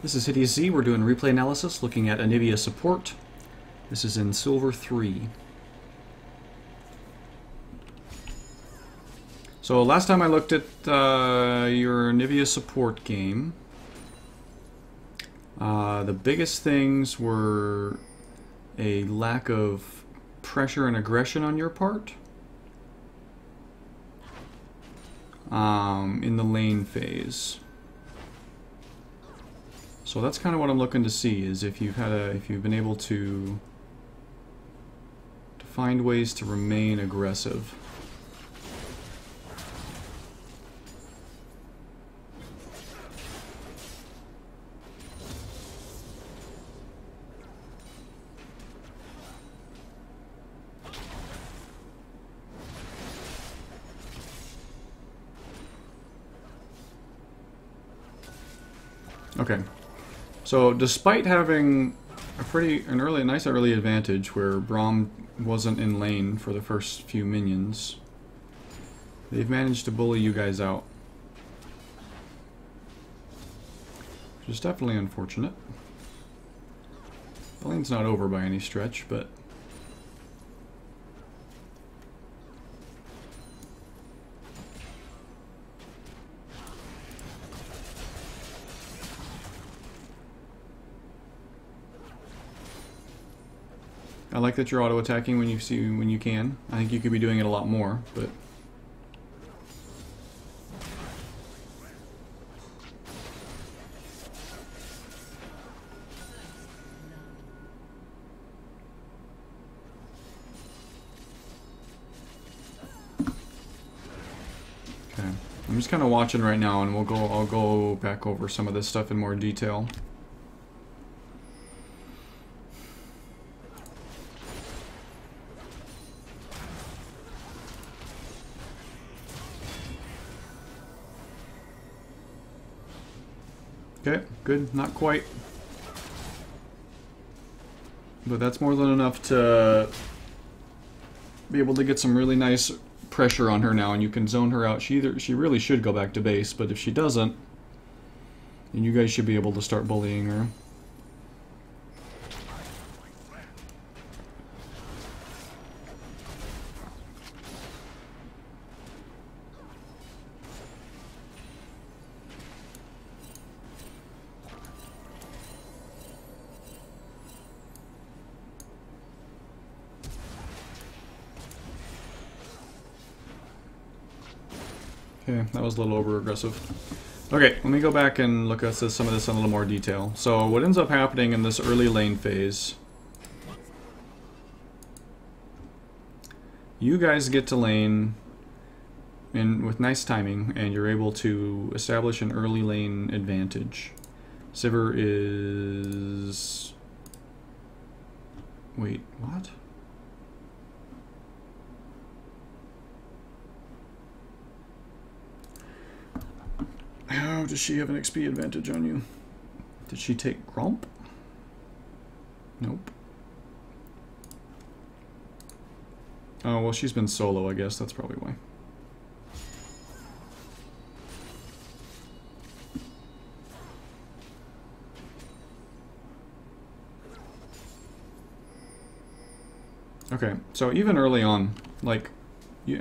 This is Hideous Z. We're doing replay analysis looking at Anivia support. This is in Silver 3. So last time I looked at your Anivia support game, the biggest things were a lack of pressure and aggression on your part in the lane phase. So that's kind of what I'm looking to see, is if you've been able to find ways to remain aggressive. Okay. So, despite having a nice early advantage where Braum wasn't in lane for the first few minions, they've managed to bully you guys out. Which is definitely unfortunate. The lane's not over by any stretch, but... I like that you're auto-attacking when you can. I think you could be doing it a lot more, but... Okay. I'm just kind of watching right now, and I'll go back over some of this stuff in more detail. Okay, good. Not quite. But that's more than enough to be able to get some really nice pressure on her now, and you can zone her out. She really should go back to base, but if she doesn't, then you guys should be able to start bullying her. Okay, that was a little over-aggressive. Okay, let me go back and look at some of this in a little more detail. So what ends up happening in this early lane phase, you guys get to lane with nice timing, and you're able to establish an early lane advantage. Sivir is... Wait, what? How does she have an XP advantage on you? Did she take Gromp? Nope. Oh, well, she's been solo, I guess. That's probably why. Okay, so even early on, like...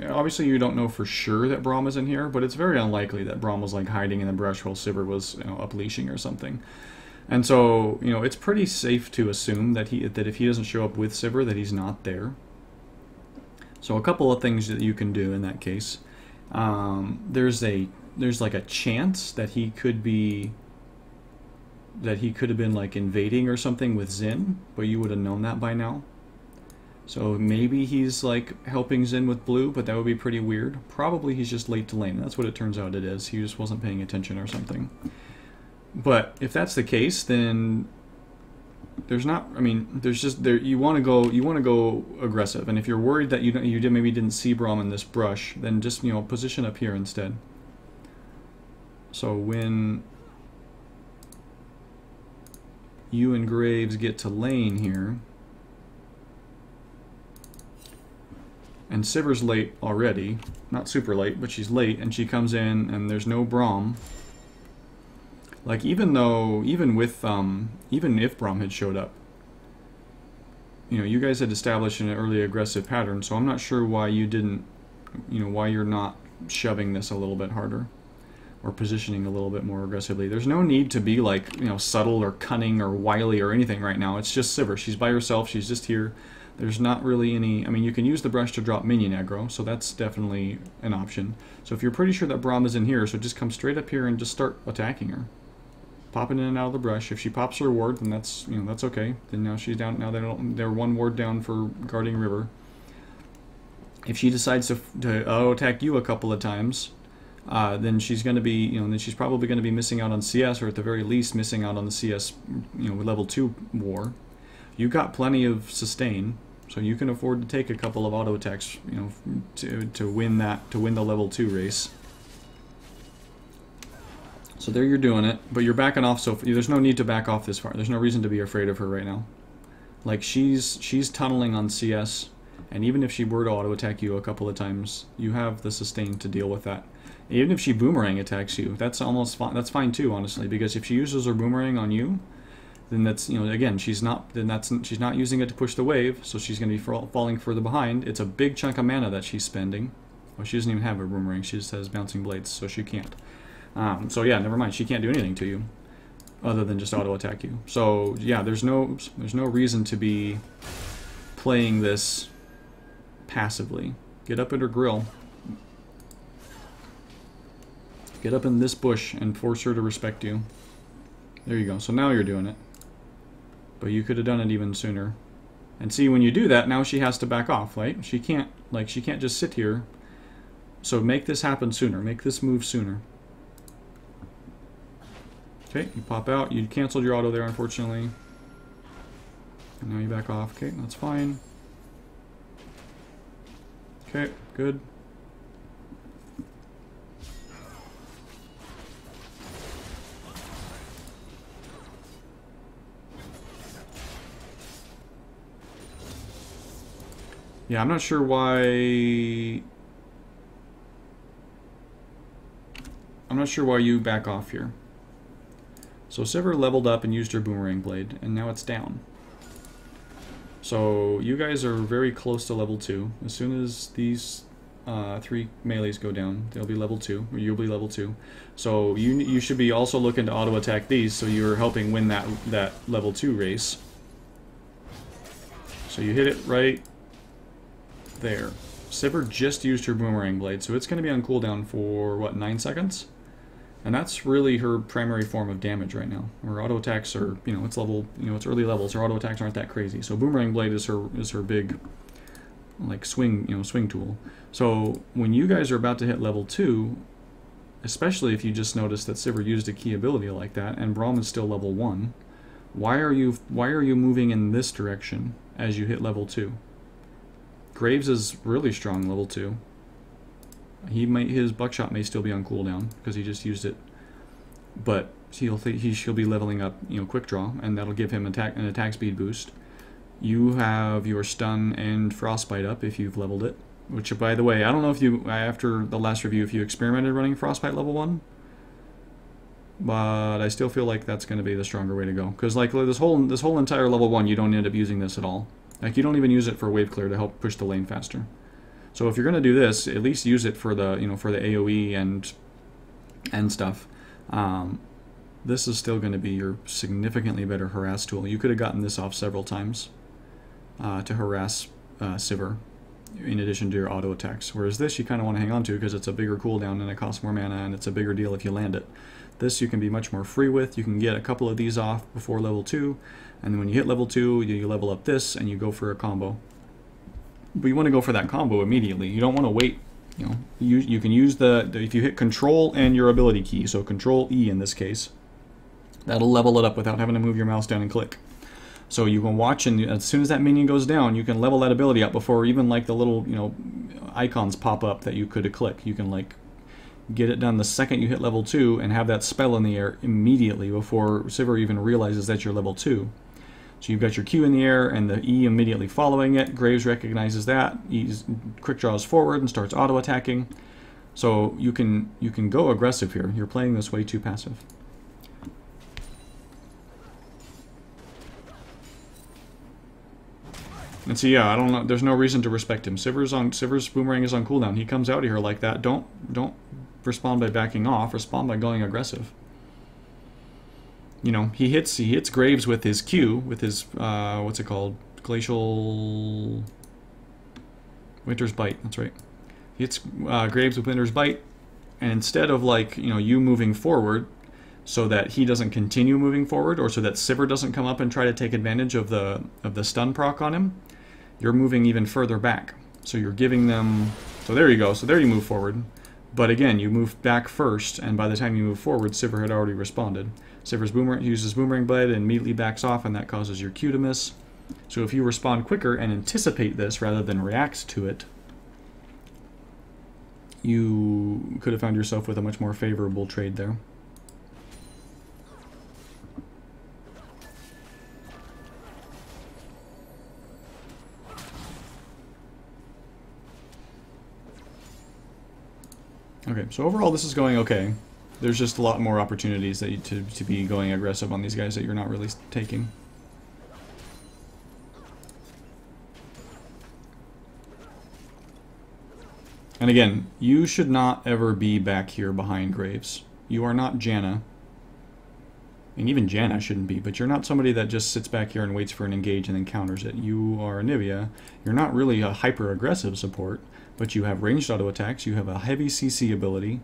obviously you don't know for sure that Braum is in here, but it's very unlikely that Braum was like hiding in the brush while Sivir was, up leashing or something. And so, it's pretty safe to assume that if he doesn't show up with Sivir, that he's not there. So a couple of things that you can do in that case. There's like a chance that he could have been like invading or something with Xin, but you would have known that by now. So maybe he's like helping Xin with blue, but that would be pretty weird. Probably he's just late to lane. That's what it turns out it is. He just wasn't paying attention or something. But if that's the case, then there's not. I mean, there's just there. You want to go aggressive. And if you're worried that maybe didn't see Braum in this brush, then just position up here instead. So when you and Graves get to lane here. And Sivir's late already. Not super late, but she's late, and she comes in, and there's no Braum. Like, even if Braum had showed up, you know, you guys had established an early aggressive pattern, so I'm not sure why you didn't, you know, why you're not shoving this a little bit harder or positioning a little bit more aggressively. There's no need to be like, you know, subtle or cunning or wily or anything right now. It's just Sivir. She's by herself. She's just here. There's not really any... I mean, you can use the brush to drop minion aggro, so that's definitely an option. So if you're pretty sure that Braum is in here, so just come straight up here and just start attacking her. Popping in and out of the brush. If she pops her ward, then that's, you know, that's okay. Then now she's down. Now they're one ward down for guarding river. If she decides to auto-attack you a couple of times, then she's going to be, you know, then she's probably going to be missing out on CS, or at the very least missing out on the CS, you know, level 2 war. You got plenty of sustain, so you can afford to take a couple of auto attacks, you know, to win the level 2 race. So there you're doing it, but you're backing off. So there's no need to back off this far. There's no reason to be afraid of her right now. Like, she's tunneling on CS, and even if she were to auto attack you a couple of times, you have the sustain to deal with that. Even if she boomerang attacks you, that's almost fine. That's fine too, honestly, because if she uses her boomerang on you, then that's, you know, again, she's not using it to push the wave, so she's going to be falling further behind. It's a big chunk of mana that she's spending. Well, she doesn't even have a boomerang. She just has bouncing blades, so she can't. So yeah, never mind. She can't do anything to you other than just auto attack you. So yeah, there's no reason to be playing this passively. Get up at her grill. Get up in this bush and force her to respect you. There you go. So now you're doing it. But you could have done it even sooner. And see, when you do that, now she has to back off, right? She can't just sit here. So make this happen sooner. Make this move sooner. Okay, you pop out. You canceled your auto there, unfortunately. And now you back off. Okay, that's fine. Okay, good. Yeah, I'm not sure why... I'm not sure why you back off here. So Sivir leveled up and used her boomerang blade, and now it's down. So you guys are very close to level 2. As soon as these 3 melees go down, they'll be level 2, or you'll be level 2. So you should be also looking to auto attack these, so you're helping win that level 2 race. So you hit it right there. Sivir just used her boomerang blade, so it's going to be on cooldown for what, 9 seconds? And that's really her primary form of damage right now. Her auto attacks are, you know, it's level, you know, it's early levels. Her auto attacks aren't that crazy. So boomerang blade is her big, like, swing tool. So when you guys are about to hit level 2, especially if you just notice that Sivir used a key ability like that, and Braum is still level 1, why are you moving in this direction as you hit level 2? Graves is really strong level 2. His buckshot may still be on cooldown because he just used it, but she'll be leveling up, you know, quick draw, and that'll give him an attack speed boost. You have your stun and frostbite up if you've leveled it. Which, by the way, I don't know if you, after the last review, if you experimented running frostbite level 1, but I still feel like that's going to be the stronger way to go, because like this whole entire level 1, you don't end up using this at all. Like, you don't even use it for wave clear to help push the lane faster. So if you're going to do this, at least use it for the, you know, for the AoE and stuff. This is still going to be your significantly better harass tool. You could have gotten this off several times to harass Sivir, in addition to your auto attacks. Whereas this you kind of want to hang on to because it's a bigger cooldown and it costs more mana, and it's a bigger deal if you land it. This you can be much more free with. You can get a couple of these off before level 2, and then when you hit level 2, you level up this and you go for a combo. But you want to go for that combo immediately. You don't want to wait. You know, you can use if you hit Control and your ability key, so Control E in this case, that'll level it up without having to move your mouse down and click. So you can watch, and as soon as that minion goes down, you can level that ability up before even like the little, you know, icons pop up that you could click. You can like get it done the second you hit level 2 and have that spell in the air immediately before Sivir even realizes that you're level 2. So you've got your Q in the air and the E immediately following it. Graves recognizes that. He quick draws forward and starts auto attacking. So you can go aggressive here. You're playing this way too passive. And so yeah, I don't know. There's no reason to respect him. Sivir's boomerang is on cooldown. He comes out of here like that. Don't respond by backing off. Respond by going aggressive. You know, he hits Graves with his Q, with his what's it called? Glacial Winter's Bite. That's right. He hits Graves with Winter's Bite, and instead of like you moving forward, so that he doesn't continue moving forward, or so that Sivir doesn't come up and try to take advantage of the stun proc on him, you're moving even further back. So you're giving them... So there you go. So there you move forward. But again, you move back first, and by the time you move forward, Sivir had already responded. Sivir's uses Boomerang Blade and immediately backs off, and that causes your Q to miss. So if you respond quicker and anticipate this rather than react to it, you could have found yourself with a much more favorable trade there. Okay, so overall this is going okay. There's just a lot more opportunities that to be going aggressive on these guys that you're not really taking. And again, you should not ever be back here behind Graves. You are not Janna. And even Janna shouldn't be, but you're not somebody that just sits back here and waits for an engage and then counters it. You are Anivia. You're not really a hyper-aggressive support, but you have ranged auto attacks, you have a heavy CC ability,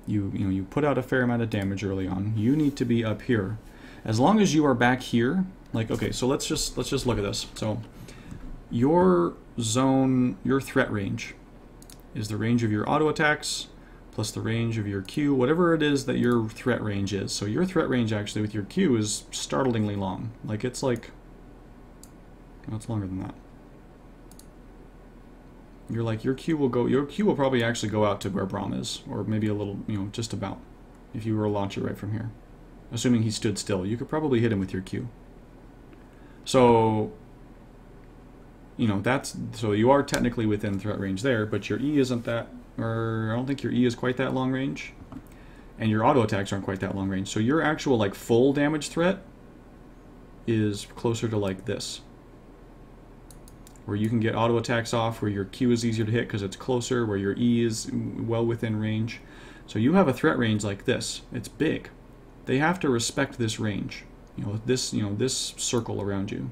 you put out a fair amount of damage early on. You need to be up here. As long as you are back here, like, okay, so let's just look at this. So your zone, your threat range is the range of your auto attacks plus the range of your Q, whatever it is that your threat range is. So your threat range actually with your Q is startlingly long. Like it's like, no, it's longer than that. You're like, your Q will probably actually go out to where Braum is, or maybe a little, just about, if you were to launch it right from here. Assuming he stood still, you could probably hit him with your Q. So, so you are technically within threat range there, but your E isn't that, or I don't think your E is quite that long range, and your auto attacks aren't quite that long range. So your actual like full damage threat is closer to like this, where you can get auto attacks off, where your Q is easier to hit because it's closer, where your E is well within range. So you have a threat range like this. It's big. They have to respect this range. This circle around you.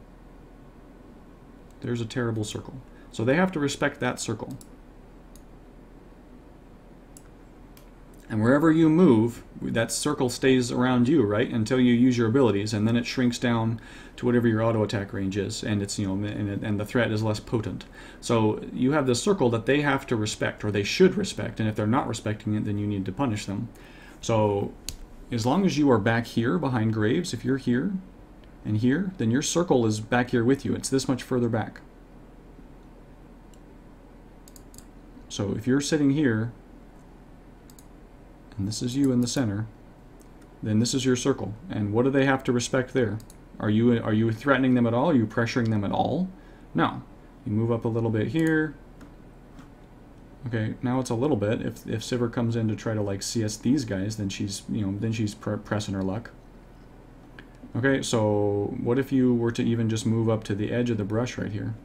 There's a terrible circle. So they have to respect that circle. And wherever you move, that circle stays around you, right? Until you use your abilities, and then it shrinks down to whatever your auto attack range is, and it's and the threat is less potent. So you have this circle that they have to respect, or they should respect, and if they're not respecting it, then you need to punish them. So as long as you are back here behind Graves, if you're here and here, then your circle is back here with you. It's this much further back. So if you're sitting here, and this is you in the center, then this is your circle. And what do they have to respect there? Are you threatening them at all? Are you pressuring them at all? No. You move up a little bit here. Okay, now it's a little bit. If Sivir comes in to try to like CS these guys, then she's pressing her luck. Okay, so what if you were to even just move up to the edge of the brush right here?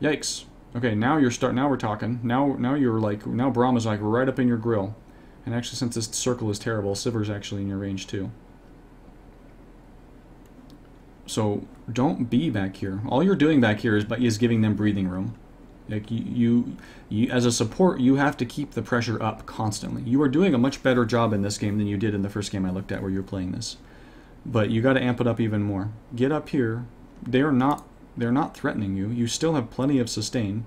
Yikes. Okay, now we're talking. Now you're like, now Braum is like right up in your grill. And actually, since this circle is terrible, Sivir's actually in your range too. So don't be back here. All you're doing back here is giving them breathing room. Like you as a support, you have to keep the pressure up constantly. You are doing a much better job in this game than you did in the first game I looked at where you're playing this. But you got to amp it up even more. Get up here. They're not threatening you. You still have plenty of sustain.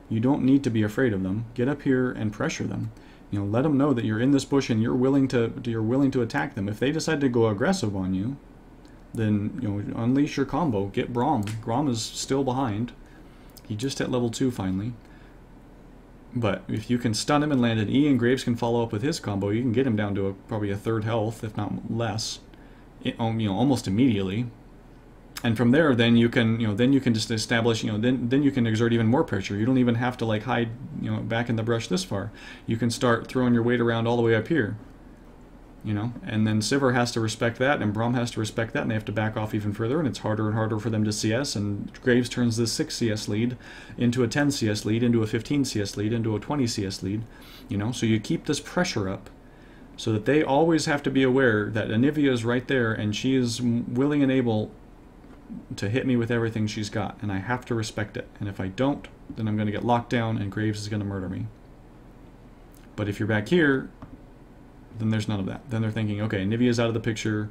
You don't need to be afraid of them. Get up here and pressure them. Let them know that you're in this bush and you're willing to attack them. If they decide to go aggressive on you, then unleash your combo. Get Braum. Braum is still behind. He just hit level 2 finally. But if you can stun him and land an E, and Graves can follow up with his combo, you can get him down to probably a third health, if not less, almost immediately. And from there, then you can just establish, then you can exert even more pressure. You don't even have to like hide, back in the brush this far. You can start throwing your weight around all the way up here. You know, and then Sivir has to respect that, and Braum has to respect that, and they have to back off even further, and it's harder and harder for them to CS, and Graves turns this 6 CS lead into a 10 CS lead, into a 15 CS lead, into a 20 CS lead, you know, so you keep this pressure up, so that they always have to be aware that Anivia is right there, and she is willing and able to hit me with everything she's got, and I have to respect it, and if I don't, then I'm going to get locked down, and Graves is going to murder me. But if you're back here, then there's none of that. Then they're thinking, okay, Anivia's out of the picture.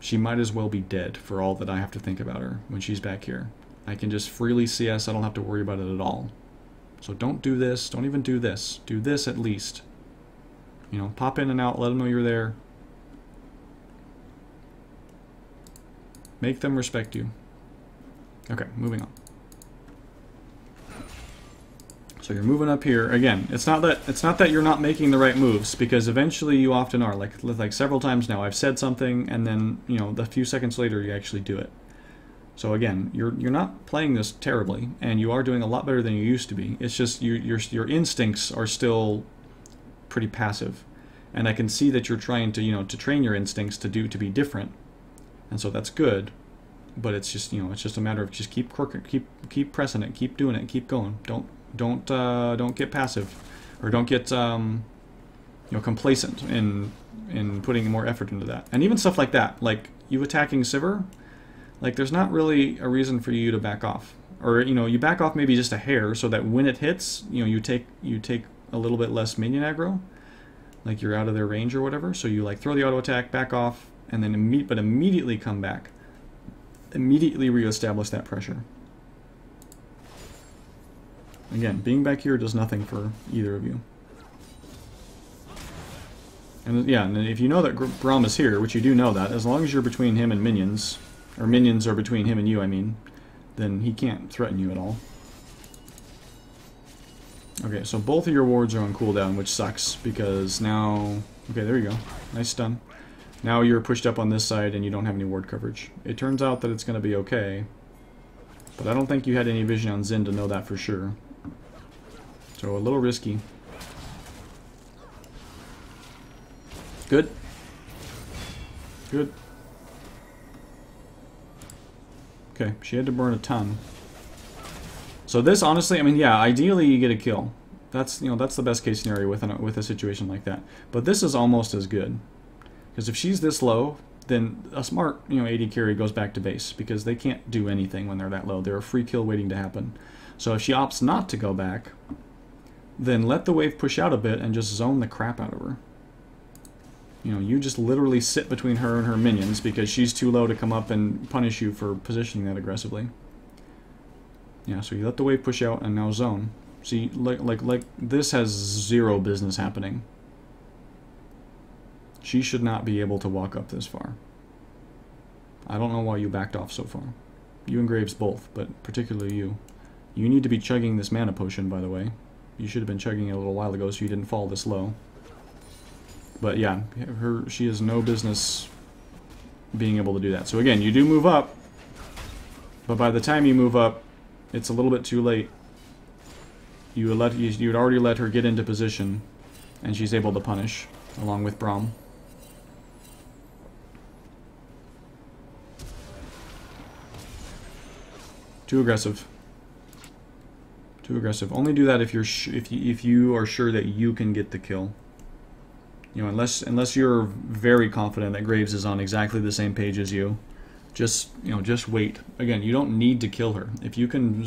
She might as well be dead for all that I have to think about her when she's back here. I can just freely CS. I don't have to worry about it at all. So don't do this. Don't even do this. Do this at least. You know, pop in and out. Let them know you're there. Make them respect you. Okay, moving on. So you're moving up here again. It's not that you're not making the right moves, because eventually you often are. Like several times now, I've said something, and then you know, a few seconds later, you actually do it. So again, you're not playing this terribly, and you are doing a lot better than you used to be. It's just your instincts are still pretty passive, and I can see that you're trying to to train your instincts to be different, and so that's good. But it's just it's just a matter of just keep pressing it, keep doing it, keep going. Don't get passive, or don't get complacent in putting more effort into that. And even stuff like that, like you attacking Sivir, like there's not really a reason for you to back off, or you back off maybe just a hair, so that when it hits, you take a little bit less minion aggro, like you're out of their range or whatever. So you like throw the auto attack, back off, and then immediately come back, immediately reestablish that pressure. Again, being back here does nothing for either of you. And yeah, and if you know that Braum is here, which you do know that, as long as you're between him and minions, or minions are between him and you, I mean, then he can't threaten you at all. Okay, so both of your wards are on cooldown, which sucks, because now... Okay, there you go. Nice stun. Now you're pushed up on this side and you don't have any ward coverage. It turns out that it's going to be okay, but I don't think you had any vision on Xin to know that for sure. So a little risky. Good. Good. Okay, she had to burn a ton. So this, honestly, I mean, yeah, ideally you get a kill. That's that's the best case scenario with a situation like that. But this is almost as good, because if she's this low, then a smart AD carry goes back to base, because they can't do anything when they're that low. They're a free kill waiting to happen. So if she opts not to go back, then let the wave push out a bit and just zone the crap out of her. You just literally sit between her and her minions, because she's too low to come up and punish you for positioning that aggressively. Yeah, so you let the wave push out and now zone. See, like this has zero business happening. She should not be able to walk up this far. I don't know why you backed off so far. You and Graves both, but particularly you. You need to be chugging this mana potion, by the way. You should have been chugging it a little while ago so you didn't fall this low. But yeah, she has no business being able to do that. So again, you do move up, but by the time you move up, it's a little bit too late. You'd already let her get into position, and she's able to punish, along with Braum. Too aggressive. Too aggressive. Only do that if you are sure that you can get the kill. Unless you're very confident that Graves is on exactly the same page as you, just wait. Again, you don't need to kill her. If you can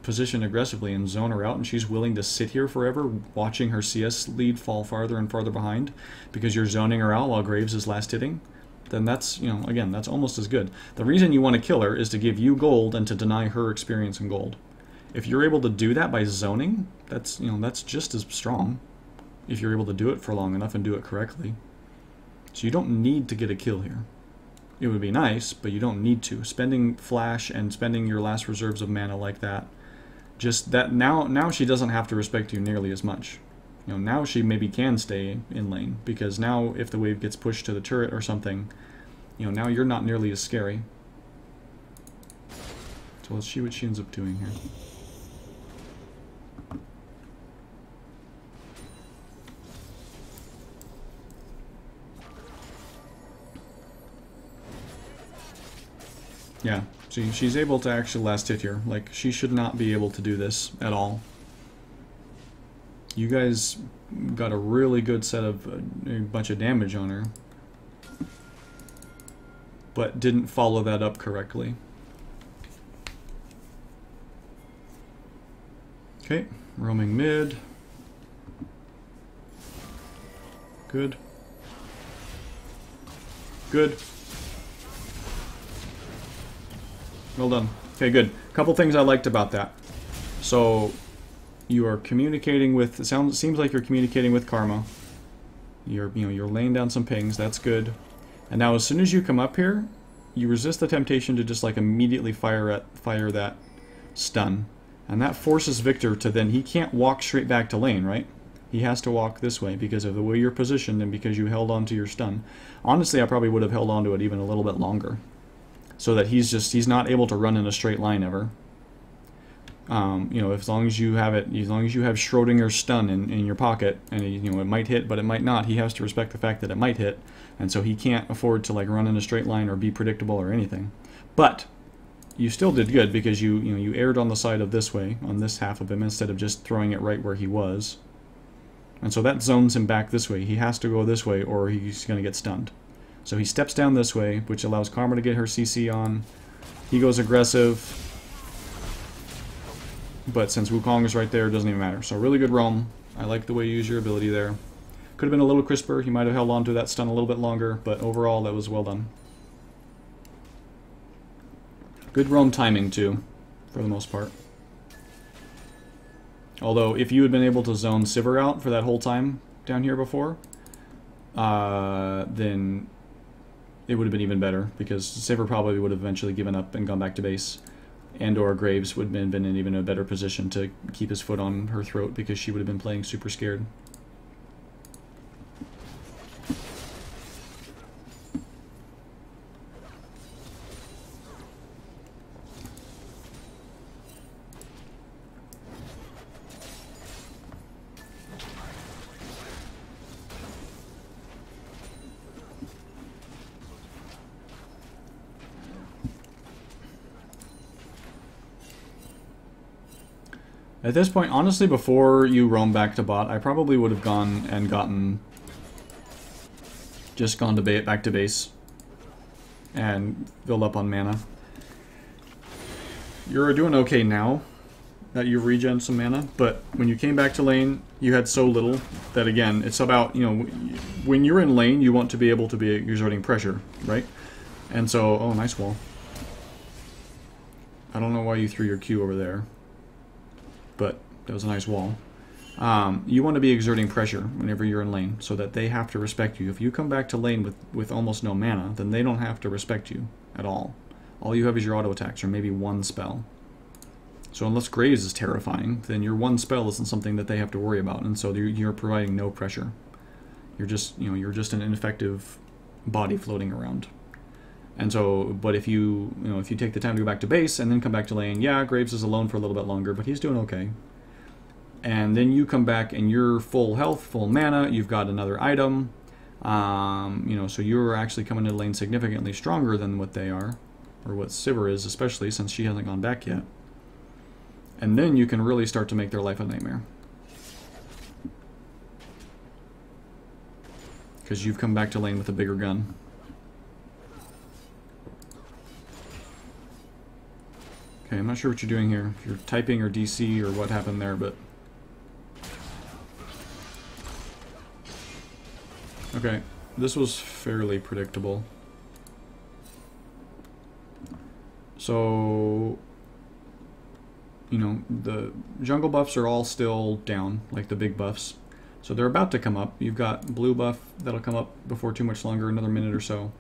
position aggressively and zone her out, and she's willing to sit here forever, watching her CS lead fall farther and farther behind, because you're zoning her out while Graves is last hitting, then that's again, that's almost as good. The reason you want to kill her is to give you gold and to deny her experience and gold. If you're able to do that by zoning, that's just as strong. If you're able to do it for long enough and do it correctly. So you don't need to get a kill here. It would be nice, but you don't need to. Spending flash and spending your last reserves of mana like that, just that now she doesn't have to respect you nearly as much. Now she maybe can stay in lane, because now if the wave gets pushed to the turret or something, now you're not nearly as scary. So let's see what she ends up doing here. Yeah, she's able to actually last hit here. Like, she should not be able to do this at all. You guys got a really good set of a bunch of damage on her, but didn't follow that up correctly. Okay, roaming mid. Good. Good. Well done. Okay, good. A couple things I liked about that. So, you are communicating with. Seems like you're communicating with Karma. You're laying down some pings. That's good. And now, as soon as you come up here, you resist the temptation to just like immediately fire that stun, and that forces Victor to then he can't walk straight back to lane, right? He has to walk this way because of the way you're positioned and because you held on to your stun. Honestly, I probably would have held on to it even a little bit longer, so that he's not able to run in a straight line ever. You know, as long as you have Schrodinger's stun in your pocket, and you know it might hit, but it might not. He has to respect the fact that it might hit, and so he can't afford to like run in a straight line or be predictable or anything. But you still did good because you erred on the side of this way, on this half of him, instead of just throwing it right where he was. And so that zones him back this way. He has to go this way or he's going to get stunned. So he steps down this way, which allows Karma to get her CC on. He goes aggressive. But since Wukong is right there, it doesn't even matter. So really good roam. I like the way you use your ability there. Could have been a little crisper. He might have held on to that stun a little bit longer, but overall that was well done. Good roam timing too, for the most part. Although, if you had been able to zone Sivir out for that whole time down here before, then it would have been even better, because Sivir probably would have eventually given up and gone back to base. And or Graves would have been in even a better position to keep his foot on her throat, because she would have been playing super scared. At this point, honestly, before you roam back to bot, I probably would have gone and just gone to back to base and filled up on mana. You're doing okay now that you've regen some mana, but when you came back to lane, you had so little that, again, it's about, you know, when you're in lane, you want to be able to be exerting pressure, right? And so, oh, nice wall. I don't know why you threw your Q over there, but that was a nice wall. You want to be exerting pressure whenever you're in lane, so that they have to respect you. If you come back to lane with almost no mana, then they don't have to respect you at all. All you have is your auto attacks, or maybe one spell. So unless Graves is terrifying, then your one spell isn't something that they have to worry about, and so you're providing no pressure. You're just, you know, you're just an ineffective body floating around. And so, but if you take the time to go back to base and then come back to lane, yeah, Graves is alone for a little bit longer, but he's doing okay. And then you come back and you're full health, full mana, you've got another item, you know, so you're actually coming into lane significantly stronger than what they are, or what Sivir is, especially since she hasn't gone back yet. And then you can really start to make their life a nightmare, because you've come back to lane with a bigger gun. Okay, I'm not sure what you're doing here. If you're typing or DC or what happened there, but... Okay, this was fairly predictable. So... You know, the jungle buffs are all still down, like the big buffs. So they're about to come up. You've got blue buff that'll come up before too much longer, another minute or so.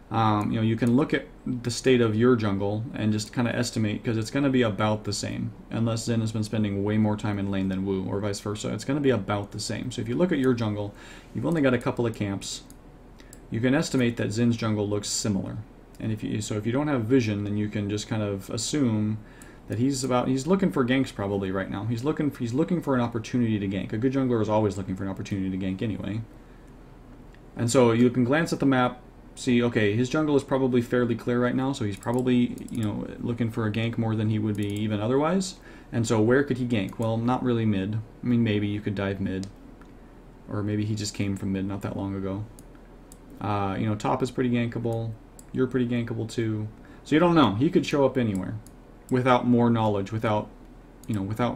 You know, you can look at the state of your jungle and just kind of estimate, because it's going to be about the same, unless Zen has been spending way more time in lane than Wu, or vice versa. It's going to be about the same. So if you look at your jungle, you've only got a couple of camps. You can estimate that Zen's jungle looks similar. And if you don't have vision, then you can just kind of assume that he's looking for ganks probably right now. He's looking for an opportunity to gank. A good jungler is always looking for an opportunity to gank anyway. And so you can glance at the map. see, okay, his jungle is probably fairly clear right now, so he's probably, you know, looking for a gank more than he would be even otherwise. And so where could he gank? Well, not really mid. I mean, maybe you could dive mid. Or maybe he just came from mid not that long ago. You know, top is pretty gankable. You're pretty gankable too. So you don't know. He could show up anywhere without more knowledge, without, you know, without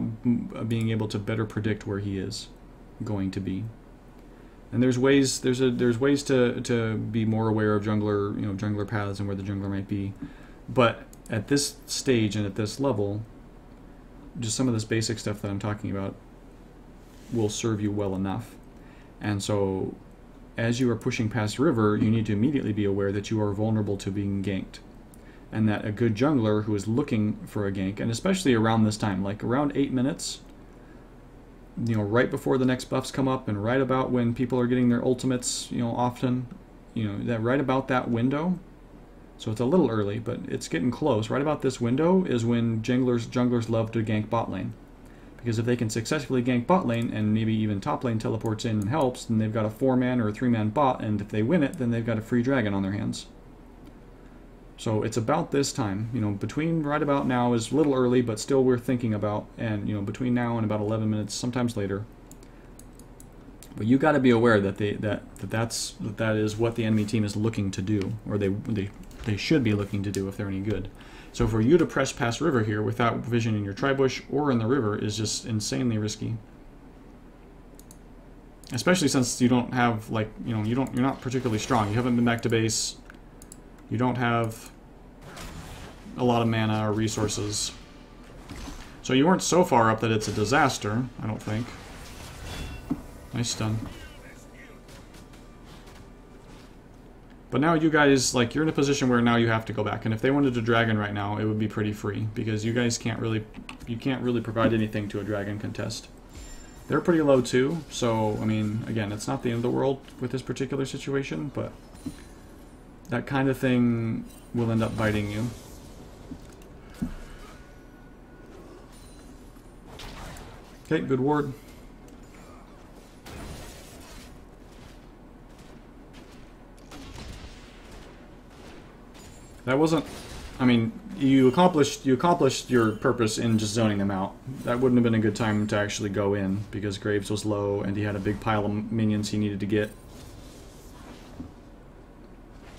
being able to better predict where he is going to be. And there's ways to be more aware of jungler, you know, jungler paths and where the jungler might be. But at this stage and at this level, just some of this basic stuff that I'm talking about will serve you well enough. And so as you are pushing past river, you need to immediately be aware that you are vulnerable to being ganked. And that a good jungler who is looking for a gank, and especially around this time, like around 8 minutes, you know, right before the next buffs come up and right about when people are getting their ultimates, you know, often, you know, that right about that window, so it's a little early, but it's getting close. Right about this window is when junglers love to gank bot lane. Because if they can successfully gank bot lane and maybe even top lane teleports in and helps, then they've got a 4-man or a 3-man bot, and if they win it, then they've got a free dragon on their hands. So it's about this time, you know, between right about now is a little early, but still we're thinking about, and you know, between now and about 11 minutes, sometimes later. But you got to be aware that that is what the enemy team is looking to do, or they should be looking to do if they're any good. So for you to press past river here without vision in your tri-bush or in the river is just insanely risky. Especially since you don't have, like, you know, you're not particularly strong. You haven't been back to base. You don't have a lot of mana or resources. So you weren't so far up that it's a disaster, I don't think. Nice stun. But now you guys, like, you're in a position where now you have to go back. And if they wanted a dragon right now, it would be pretty free. Because you guys can't really provide anything to a dragon contest. They're pretty low too, so, I mean, again, it's not the end of the world with this particular situation, but that kind of thing will end up biting you. Okay, good ward. That wasn't, I mean, you accomplished your purpose in just zoning them out. That wouldn't have been a good time to actually go in, because Graves was low and he had a big pile of minions he needed to get.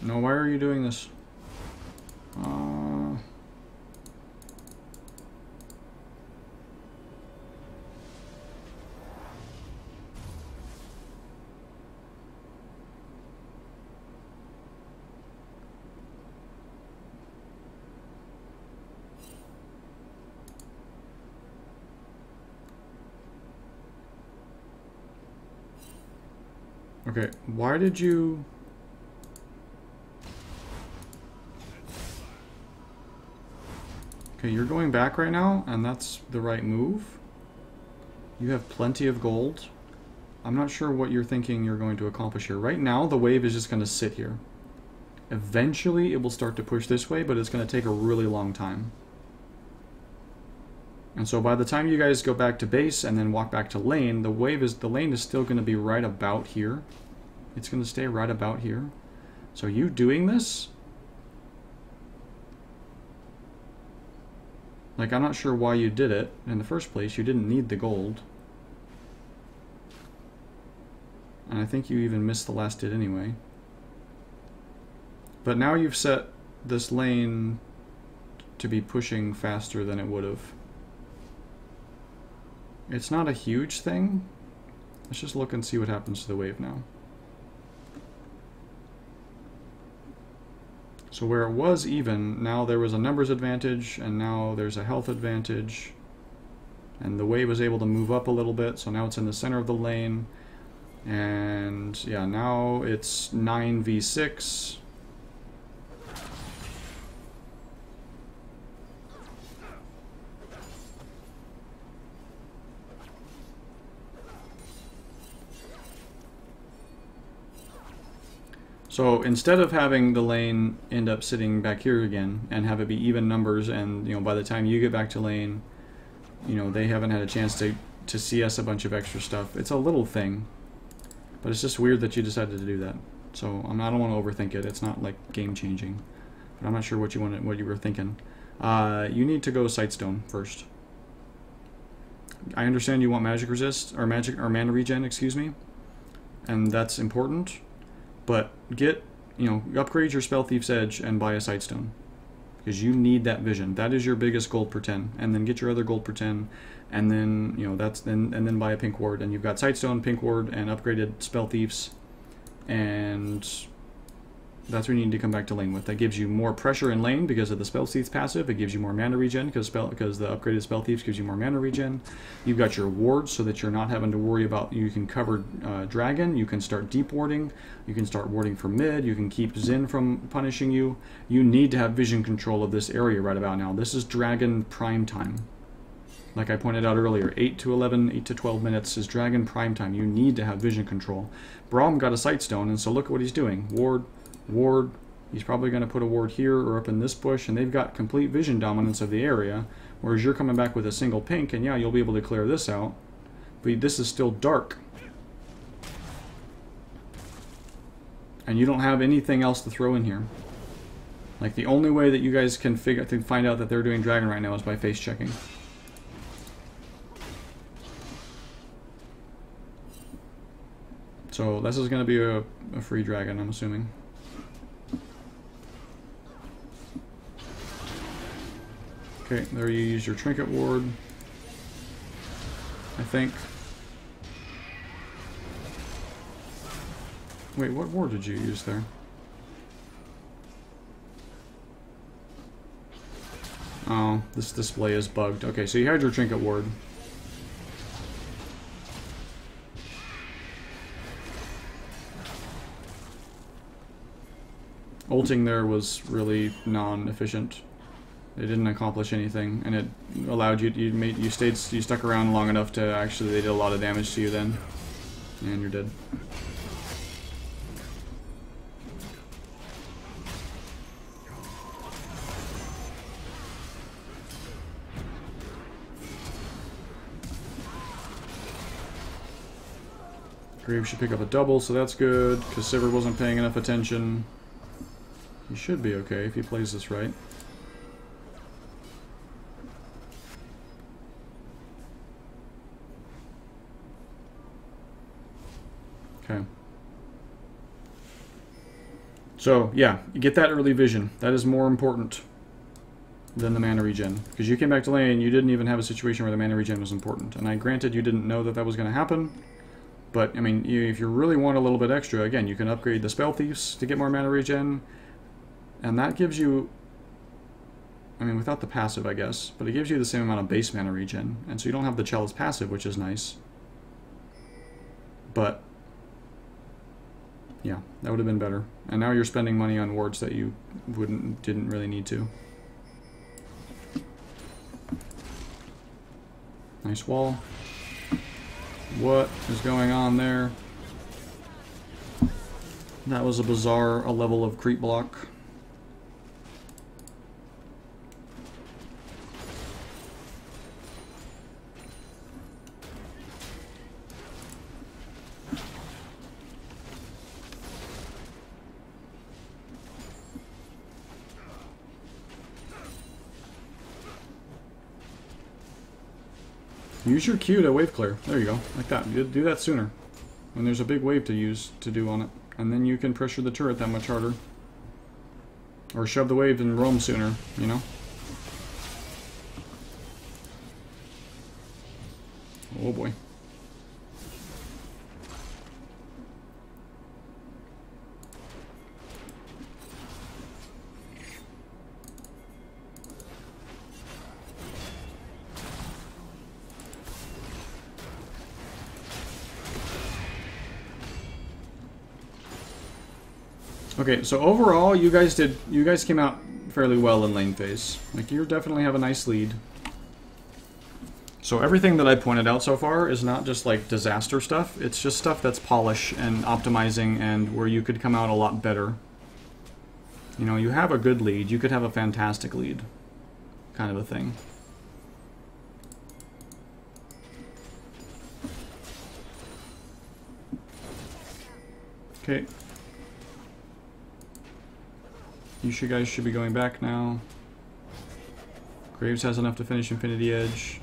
No, why are you doing this? Okay, why did you... Okay, you're going back right now, and that's the right move. You have plenty of gold. I'm not sure what you're thinking you're going to accomplish here. Right now, the wave is just going to sit here. Eventually, it will start to push this way, but it's going to take a really long time. And so by the time you guys go back to base and then walk back to lane, the lane is still going to be right about here. It's going to stay right about here. So you doing this, like, I'm not sure why you did it in the first place. You didn't need the gold. And I think you even missed the last hit anyway. But now you've set this lane to be pushing faster than it would have. It's not a huge thing. Let's just look and see what happens to the wave now. So where it was even, now there was a numbers advantage, and now there's a health advantage. And the wave was able to move up a little bit, so now it's in the center of the lane. And yeah, now it's 9v6. So instead of having the lane end up sitting back here again and have it be even numbers, and you know, by the time you get back to lane, you know, they haven't had a chance to CS a bunch of extra stuff. It's a little thing, but it's just weird that you decided to do that. So I don't want to overthink it. It's not like game changing, but I'm not sure what you were thinking. You need to go Sightstone first. I understand you want magic resist or mana regen, excuse me, and that's important. But upgrade your Spell Thief's Edge and buy a Sightstone, because you need that vision. That is your biggest gold per 10, and then get your other gold per 10, and then and then buy a Pink Ward, and you've got Sightstone, Pink Ward, and upgraded Spell Thieves, and that's what you need to come back to lane with. That gives you more pressure in lane because of the Spell Thieves passive. It gives you more mana regen because the upgraded Spell Thieves gives you more mana regen. You've got your wards so that you're not having to worry about, you can cover Dragon, you can start deep warding, you can start warding from mid, you can keep Xin from punishing you. You need to have vision control of this area right about now. This is Dragon prime time. Like I pointed out earlier, 8 to 11, 8 to 12 minutes is Dragon prime time. You need to have vision control. Braum got a Sightstone, and so look at what he's doing. Ward, he's probably going to put a ward here or up in this bush, and they've got complete vision dominance of the area, whereas you're coming back with a single pink, and yeah, you'll be able to clear this out, but this is still dark. And you don't have anything else to throw in here. Like, the only way that you guys can find out that they're doing Dragon right now is by face checking. So this is going to be a free Dragon, I'm assuming. Okay, there you use your Trinket Ward, I think. Wait, what ward did you use there? Oh, this display is bugged. Okay, so you had your Trinket Ward. Ulting there was really non-efficient. It didn't accomplish anything, and it allowed you. You stuck around long enough to actually. They did a lot of damage to you then, and you're dead. Graves should pick up a double, so that's good, because Sivir wasn't paying enough attention. He should be okay if he plays this right. Okay. So, yeah, you get that early vision. That is more important than the mana regen. Because you came back to lane, you didn't even have a situation where the mana regen was important. And granted, you didn't know that that was going to happen. But, I mean, if you really want a little bit extra, again, you can upgrade the Spell Thieves to get more mana regen. And that gives you, I mean, without the passive, I guess, but it gives you the same amount of base mana regen. And so you don't have the Chalice passive, which is nice. But, yeah, that would have been better. And now you're spending money on wards that you didn't really need to. Nice wall. What is going on there? That was a bizarre level of creep block. Use your Q to wave clear. There you go. Like that. You do that sooner. When there's a big wave to do on it. And then you can pressure the turret that much harder. Or shove the wave and roam sooner, you know? Oh boy. Okay, so overall, you guys came out fairly well in lane phase. Like, you definitely have a nice lead. So everything that I pointed out so far is not just like disaster stuff, it's just stuff that's polish and optimizing and where you could come out a lot better. You know, you have a good lead, you could have a fantastic lead. Kind of a thing. Okay. You guys should be going back now. Graves has enough to finish Infinity Edge.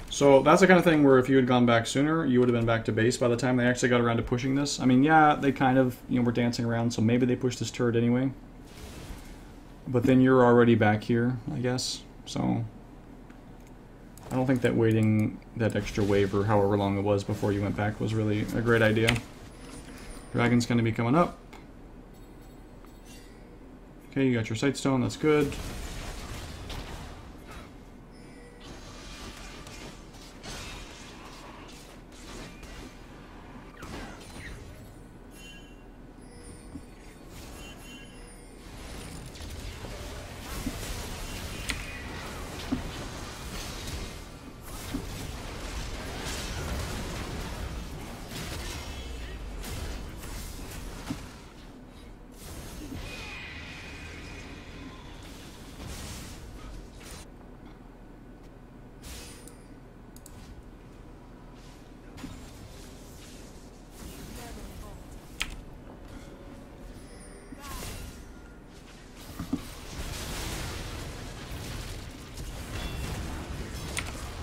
So that's the kind of thing where if you had gone back sooner, you would have been back to base by the time they actually got around to pushing this. I mean, yeah, they kind of, were dancing around, so maybe they pushed this turret anyway. But then you're already back here, I guess. So I don't think that waiting that extra wave or however long it was before you went back was really a great idea. Dragon's going to be coming up. Okay, you got your Sightstone, that's good.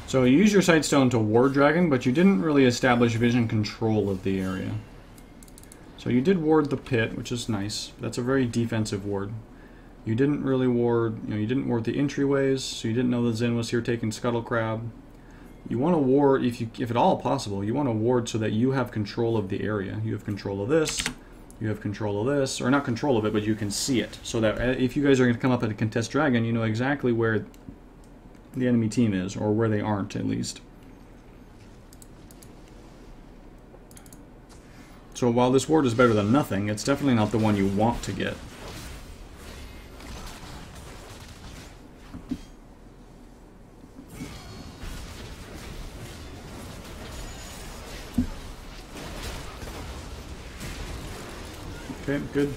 So you use your Sightstone to ward Dragon, but you didn't really establish vision control of the area. So you did ward the pit, which is nice. That's a very defensive ward. You didn't really ward, you didn't ward the entryways, so you didn't know that Zen was here taking Scuttle Crab. You want to ward, if at all possible, you want to ward so that you have control of the area. You have control of this, you have control of this, or not control of it, but you can see it. So that if you guys are going to come up at a contest Dragon, you know exactly where the enemy team is, or where they aren't, at least. So while this ward is better than nothing, it's definitely not the one you want to get. Okay, good.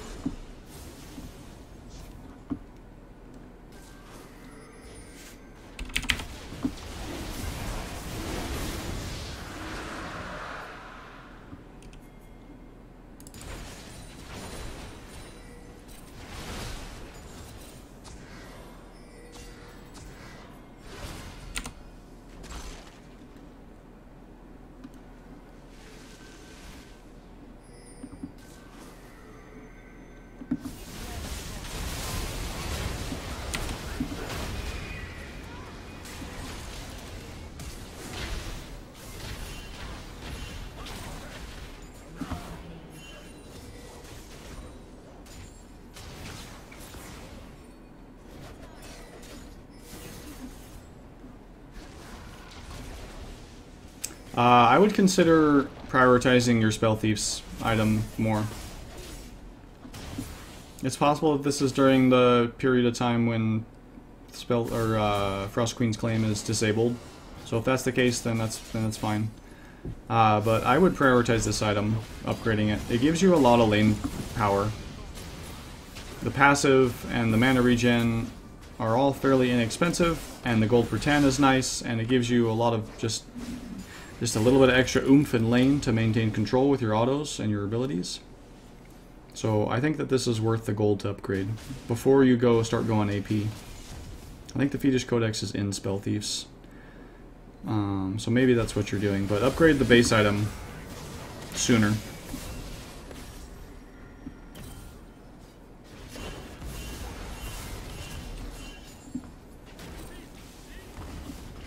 I would consider prioritizing your Spell Thief's item more. It's possible that this is during the period of time when Frost Queen's claim is disabled. So if that's the case, then that's fine. But I would prioritize this item, upgrading it. It gives you a lot of lane power. The passive and the mana regen are all fairly inexpensive, and the gold per 10 is nice, and it gives you a lot of just a little bit of extra oomph in lane to maintain control with your autos and your abilities. So I think that this is worth the gold to upgrade before you start going AP. I think the Fetish Codex is in Spell Thieves. So maybe that's what you're doing, but upgrade the base item sooner.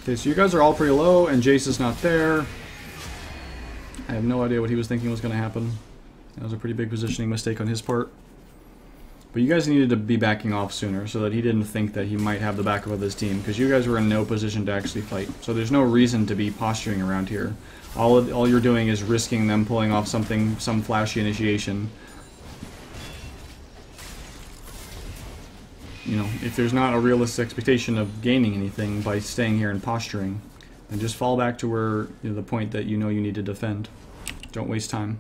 Okay, so you guys are all pretty low, and Jace is not there. I have no idea what he was thinking was going to happen. That was a pretty big positioning mistake on his part. But you guys needed to be backing off sooner so that he didn't think that he might have the backup of his team, because you guys were in no position to actually fight. So there's no reason to be posturing around here. All you're doing is risking them pulling off some flashy initiation you know, if there's not a realistic expectation of gaining anything by staying here and posturing, then just fall back to where, you know, the point that you know you need to defend. Don't waste time.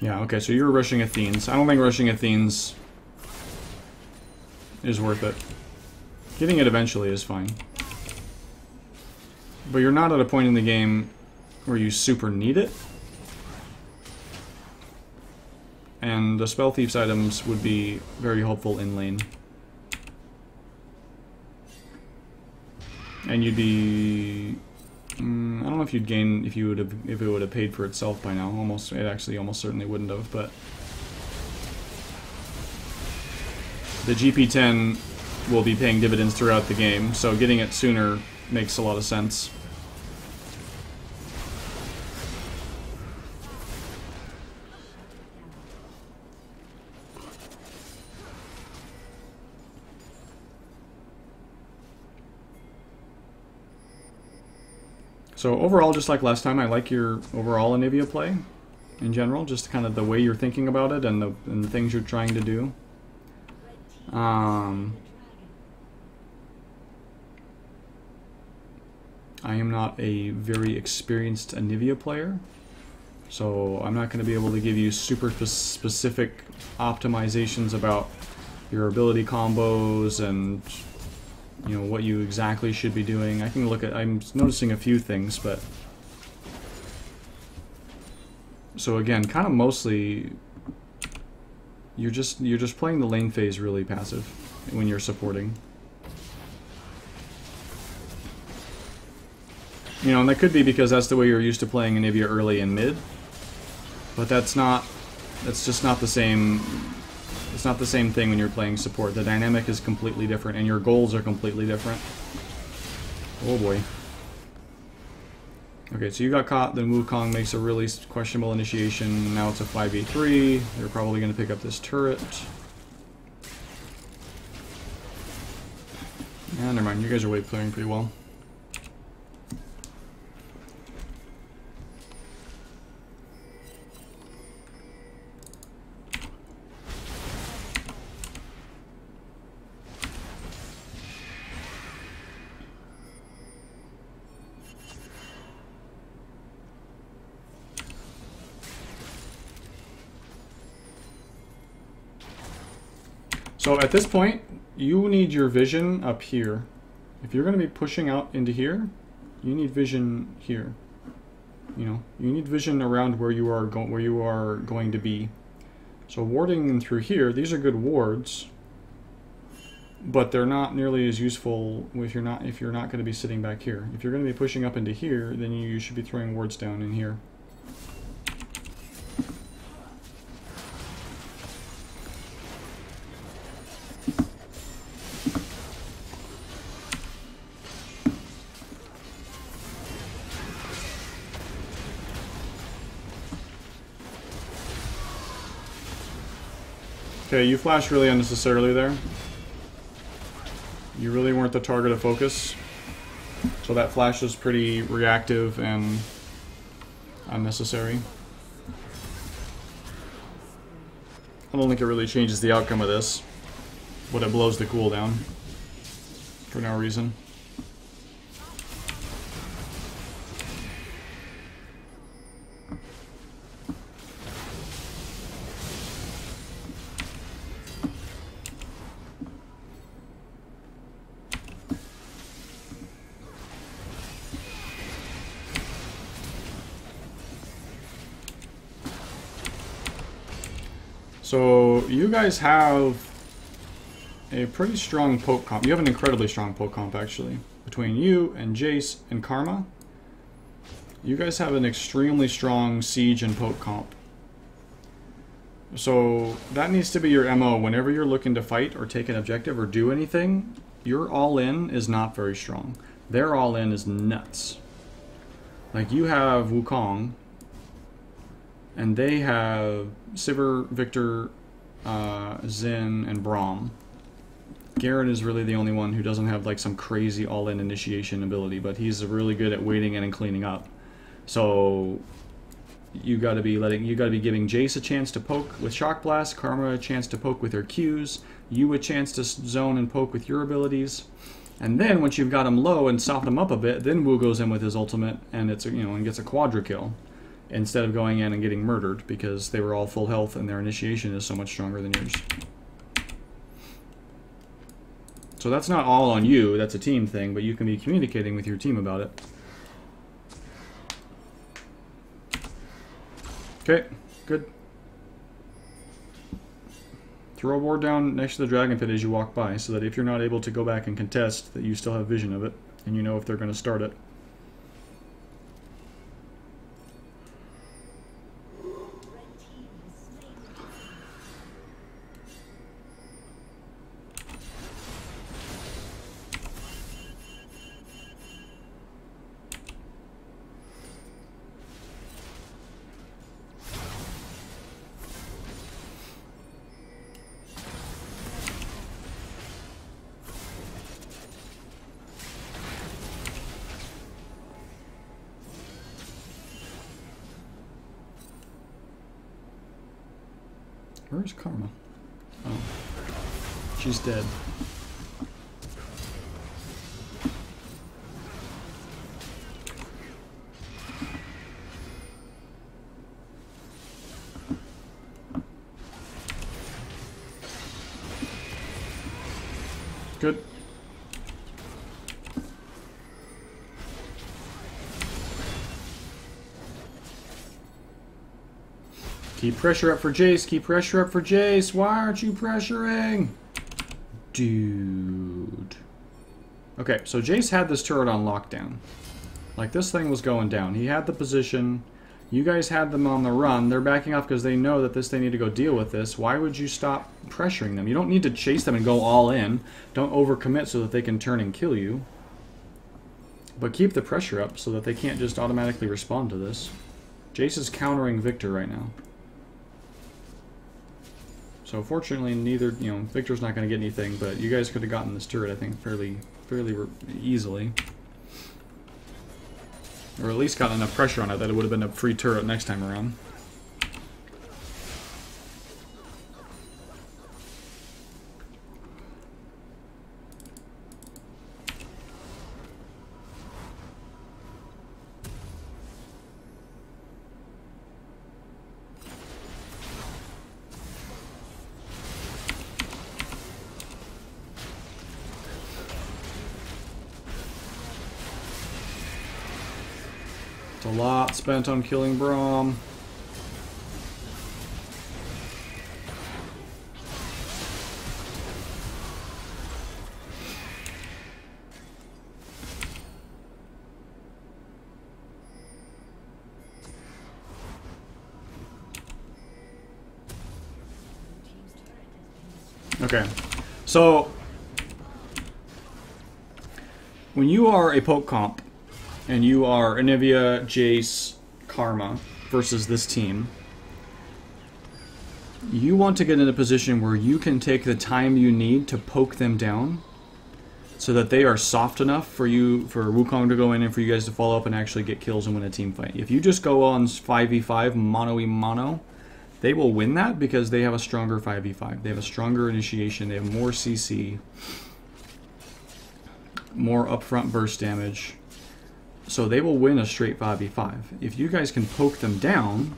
Yeah, okay, so you're rushing Athenes. I don't think rushing Athenes is worth it. Getting it eventually is fine. But you're not at a point in the game where you super need it. And the Spell Thief's items would be very helpful in lane. And you'd be... I don't know if you'd gain if it would have paid for itself by now. It actually almost certainly wouldn't have, but the GP10 will be paying dividends throughout the game, so getting it sooner makes a lot of sense. So overall, just like last time, I like your overall Anivia play in general, just kind of the way you're thinking about it and the things you're trying to do. I am not a very experienced Anivia player, so I'm not going to be able to give you super specific optimizations about your ability combos and, you know, what you exactly should be doing. I can look at, I'm noticing a few things, but so again, kind of mostly you're just playing the lane phase really passive when you're supporting. You know, and that could be because that's the way you're used to playing Anivia early and mid, but that's just not the same. It's not the same thing when you're playing support. The dynamic is completely different, and your goals are completely different. Oh boy. Okay, so you got caught, then Wukong makes a really questionable initiation. Now it's a 5v3. They're probably going to pick up this turret. Yeah, never mind. You guys are wave clearing pretty well. So at this point, you need your vision up here. If you're going to be pushing out into here, you need vision here. You know, you need vision around where you are going to be. So warding them through here, these are good wards, but they're not nearly as useful if you're not going to be sitting back here. If you're going to be pushing up into here, then you should be throwing wards down in here. Okay, you flashed really unnecessarily there. You really weren't the target of focus. So that flash was pretty reactive and unnecessary. I don't think it really changes the outcome of this, but it blows the cooldown for no reason. So you guys have a pretty strong poke comp. You have an incredibly strong poke comp, actually. Between you and Jace and Karma, you guys have an extremely strong siege and poke comp. So that needs to be your MO. Whenever you're looking to fight or take an objective or do anything, your all-in is not very strong. Their all-in is nuts. Like, you have Wukong, and they have Sivir, Victor, Xin, and Braum. Garen is really the only one who doesn't have like some crazy all-in initiation ability, but he's really good at waiting in and cleaning up. So you got to be giving Jace a chance to poke with Shock Blast, Karma a chance to poke with her Qs, you a chance to zone and poke with your abilities. And then once you've got him low and softened him up a bit, then Wu goes in with his ultimate and it's and gets a quadra kill instead of going in and getting murdered because they were all full health and their initiation is so much stronger than yours. So that's not all on you, that's a team thing, but you can be communicating with your team about it. Okay, good. Throw a ward down next to the dragon pit as you walk by, so that if you're not able to go back and contest, that you still have vision of it, and you know if they're going to start it. Where's Karma? Oh. She's dead. Good. Keep pressure up for Jace. Keep pressure up for Jace. Why aren't you pressuring? Dude. Okay, so Jace had this turret on lockdown. Like, this thing was going down. He had the position. You guys had them on the run. They're backing off because they know that they need to go deal with this. Why would you stop pressuring them? You don't need to chase them and go all in. Don't overcommit so that they can turn and kill you. But keep the pressure up so that they can't just automatically respond to this. Jace is countering Victor right now. So fortunately, neither, Victor's not going to get anything, but you guys could have gotten this turret, I think, fairly easily. Or at least gotten enough pressure on it that it would have been a free turret next time around. It's a lot spent on killing Braum. Okay, so when you are a poke comp and you are Anivia, Jace, Karma versus this team, you want to get in a position where you can take the time you need to poke them down so that they are soft enough for Wukong to go in and for you guys to follow up and actually get kills and win a team fight. If you just go on 5v5 mono-y-mono, they will win that because they have a stronger 5v5. They have a stronger initiation, they have more CC, more upfront burst damage. So they will win a straight 5v5. If you guys can poke them down,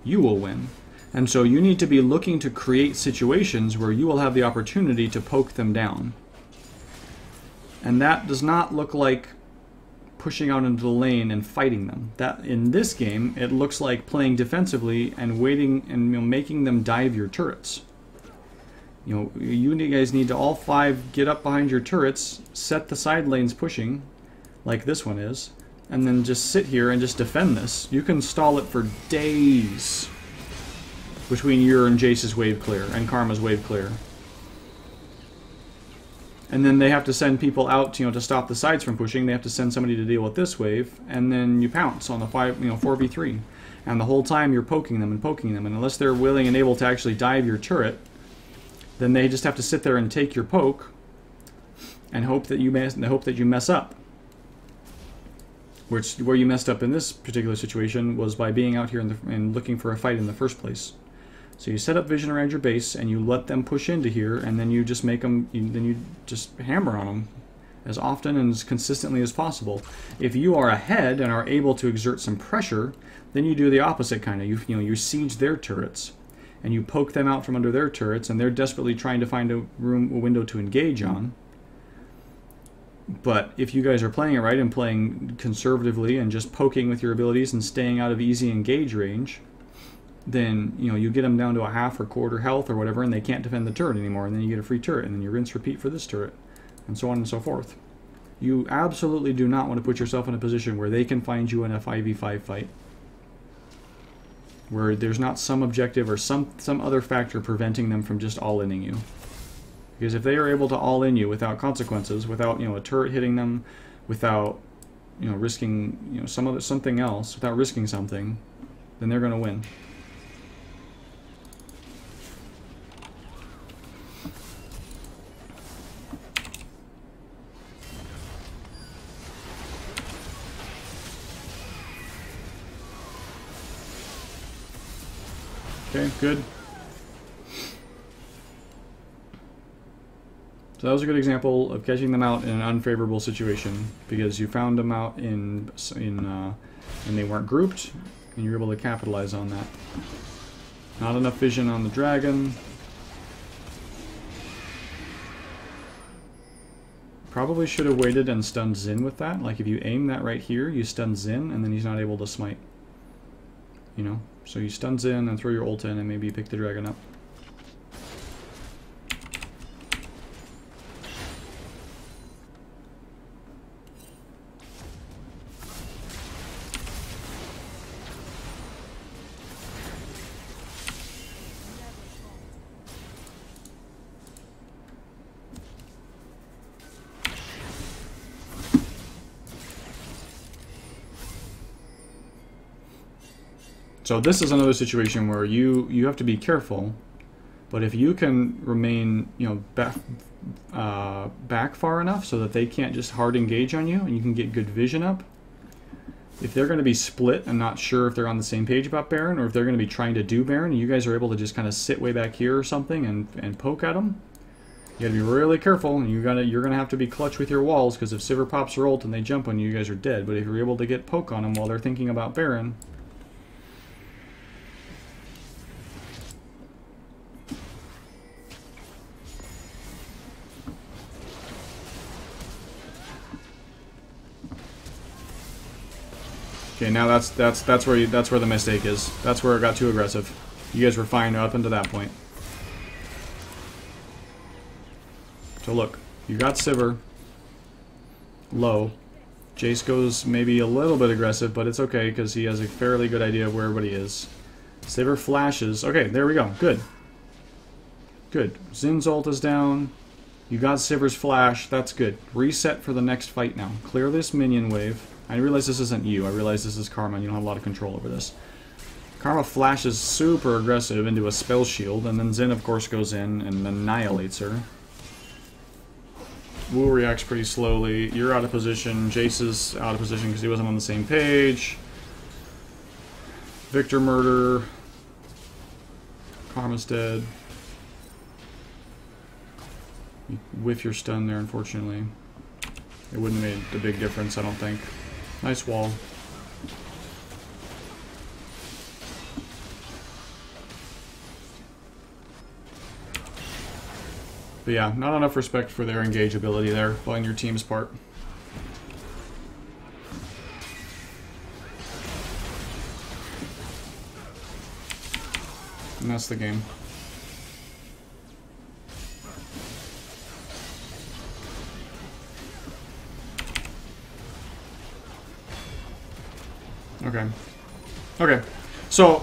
you will win. And so you need to be looking to create situations where you will have the opportunity to poke them down. And that does not look like pushing out into the lane and fighting them. That in this game, it looks like playing defensively and waiting and making them dive your turrets. You guys need to all five get up behind your turrets, set the side lanes pushing, like this one is, and then just sit here and just defend this. You can stall it for days between your and Jace's wave clear and Karma's wave clear. And then they have to send people out, to stop the sides from pushing. They have to send somebody to deal with this wave, and then you pounce on the 4v3. And the whole time you're poking them, and unless they're willing and able to actually dive your turret, then they just have to sit there and take your poke and hope that you mess up. Where you messed up in this particular situation was by being out here and looking for a fight in the first place. So you set up vision around your base, and you let them push into here, and then you just make them. Then you just hammer on them as often and as consistently as possible. If you are ahead and are able to exert some pressure, then you do the opposite kind of. You siege their turrets, and you poke them out from under their turrets, and they're desperately trying to find a window to engage on. But if you guys are playing it right and playing conservatively and just poking with your abilities and staying out of easy engage range, then you get them down to a half or quarter health or whatever, and they can't defend the turret anymore, and then you get a free turret, and then you rinse repeat for this turret, and so on and so forth. You absolutely do not want to put yourself in a position where they can find you in a 5v5 fight, where there's not some objective or some other factor preventing them from just all-inning you. Because if they are able to all-in you without consequences, without a turret hitting them, without risking something else, without risking something, then they're going to win. Okay, good. So that was a good example of catching them out in an unfavorable situation, because you found them out and they weren't grouped, and you're able to capitalize on that. Not enough vision on the dragon. Probably should have waited and stunned Xin with that. Like if you aim that right here, you stun Xin, and then he's not able to smite. So you stun Xin and throw your ult in, and maybe you pick the dragon up. So this is another situation where you have to be careful, but if you can remain back far enough so that they can't just hard engage on you, and you can get good vision up. If they're going to be split and not sure if they're on the same page about Baron, or if they're going to be trying to do Baron, and you guys are able to just kind of sit way back here or something and poke at them, you got to be really careful, and you're gonna have to be clutch with your walls, because if Sivir pops her ult and they jump on you, you guys are dead. But if you're able to get poke on them while they're thinking about Baron. Okay, now that's where the mistake is. That's where it got too aggressive. You guys were fine up until that point. So look, you got Sivir low. Jace goes maybe a little bit aggressive, but it's okay because he has a fairly good idea of where everybody is. Sivir flashes. Okay, there we go. Good. Good. Zin's ult is down. You got Sivir's flash. That's good. Reset for the next fight now. Clear this minion wave. I realize this isn't you. I realize this is Karma. You don't have a lot of control over this. Karma flashes super aggressive into a spell shield, and then Xin, of course, goes in and annihilates her. Wu reacts pretty slowly. You're out of position. Jace is out of position because he wasn't on the same page. Victor murder. Karma's dead. You whiff your stun there, unfortunately. It wouldn't have made a big difference, I don't think. Nice wall. But yeah, not enough respect for their engage ability there, playing your team's part. And that's the game. Okay. Okay. So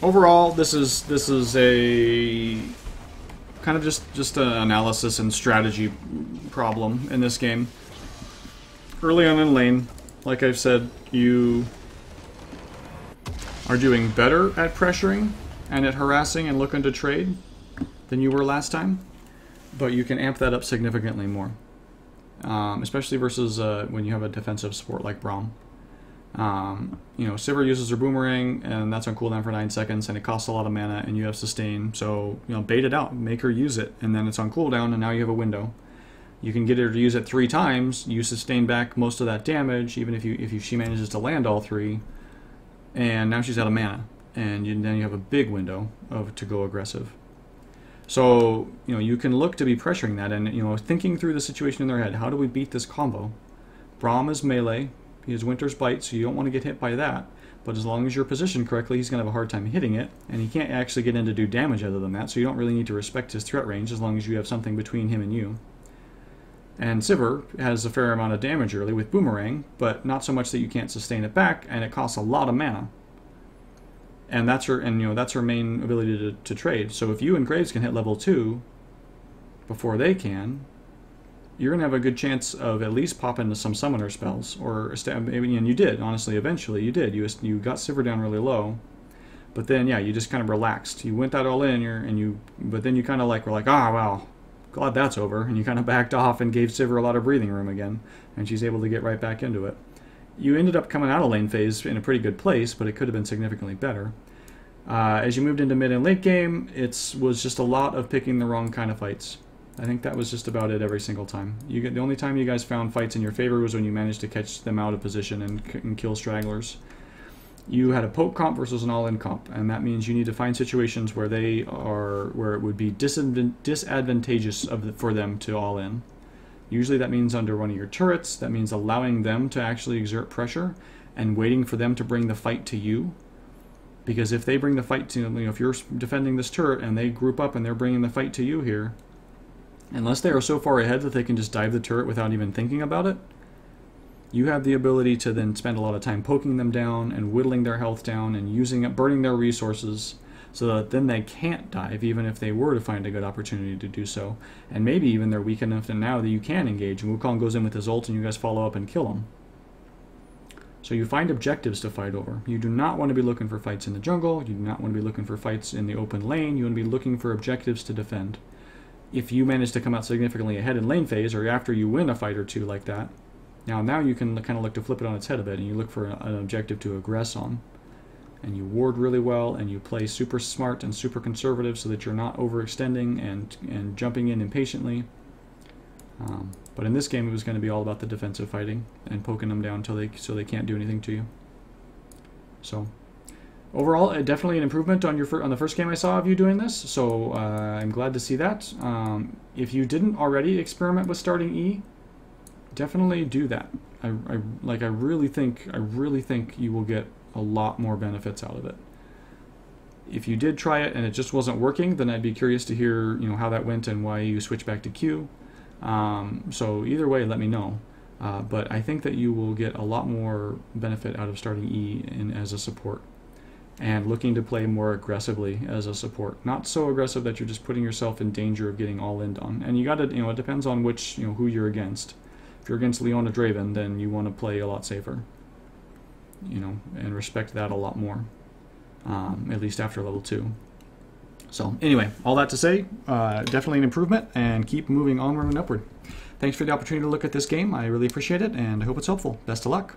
overall, this is a kind of just an analysis and strategy problem in this game. Early on in lane, like I've said, you are doing better at pressuring and at harassing and looking to trade than you were last time, but you can amp that up significantly more. especially versus when you have a defensive support like Braum. You know, Sivir uses her boomerang, and that's on cooldown for 9 seconds, and it costs a lot of mana, and you have sustain. So, you know, bait it out, make her use it, and then it's on cooldown, and now you have a window. You can get her to use it 3 times. You sustain back most of that damage, even if she manages to land all 3. And now she's out of mana, and then you have a big window to go aggressive. So, you know, you can look to be pressuring that, and, you know, thinking through the situation in their head. How do we beat this combo? Braum is melee. He has Winter's Bite, so you don't want to get hit by that. But as long as you're positioned correctly, he's going to have a hard time hitting it, and he can't actually get in to do damage other than that, so you don't really need to respect his threat range as long as you have something between him and you. And Sivir has a fair amount of damage early with Boomerang, but not so much that you can't sustain it back, and it costs a lot of mana. And that's her, and you know, that's her main ability to trade. So if you and Graves can hit level 2 before they can, you're going to have a good chance of at least popping some summoner spells, or and you did, honestly, eventually you did. You got Sivir down really low, but then yeah, you just kind of relaxed. You went that all in, but then you kind of like were like, ah, well, glad that's over, and you kind of backed off and gave Sivir a lot of breathing room again, and she's able to get right back into it. You ended up coming out of lane phase in a pretty good place, but it could have been significantly better. As you moved into mid and late game, it was just a lot of picking the wrong kind of fights. I think that was just about it every single time. The only time you guys found fights in your favor was when you managed to catch them out of position and kill stragglers. You had a poke comp versus an all-in comp, and that means you need to find situations where it would be disadvantageous for them to all-in. Usually that means under one of your turrets. That means allowing them to actually exert pressure and waiting for them to bring the fight to you. Because if they bring the fight to, you know, if you're defending this turret and they group up and they're bringing the fight to you here, unless they are so far ahead that they can just dive the turret without even thinking about it, you have the ability to then spend a lot of time poking them down and whittling their health down and burning their resources so that then they can't dive even if they were to find a good opportunity to do so. And maybe even they're weak enough to now that you can engage, and Wukong goes in with his ult and you guys follow up and kill him. So you find objectives to fight over. You do not want to be looking for fights in the jungle. You do not want to be looking for fights in the open lane. You want to be looking for objectives to defend. If you manage to come out significantly ahead in lane phase, or after you win a fight or two like that, now you can kind of look to flip it on its head a bit, and you look for an objective to aggress on. And you ward really well, and you play super smart and super conservative so that you're not overextending and jumping in impatiently. But in this game, it was going to be all about the defensive fighting and poking them down so they can't do anything to you. So overall, definitely an improvement on the first game I saw of you doing this. So I'm glad to see that. If you didn't already experiment with starting E, definitely do that. I really think you will get a lot more benefits out of it. If you did try it and it just wasn't working, then I'd be curious to hear, you know, how that went and why you switched back to Q. So either way, let me know. But I think that you will get a lot more benefit out of starting E as a support and looking to play more aggressively as a support. Not so aggressive that you're just putting yourself in danger of getting all-in done. And you gotta, you know, it depends on who you're against. If you're against Leona Draven, then you want to play a lot safer, you know, and respect that a lot more, at least after level 2. So anyway, all that to say, definitely an improvement, and keep moving onward and upward. Thanks for the opportunity to look at this game. I really appreciate it, and I hope it's helpful. Best of luck.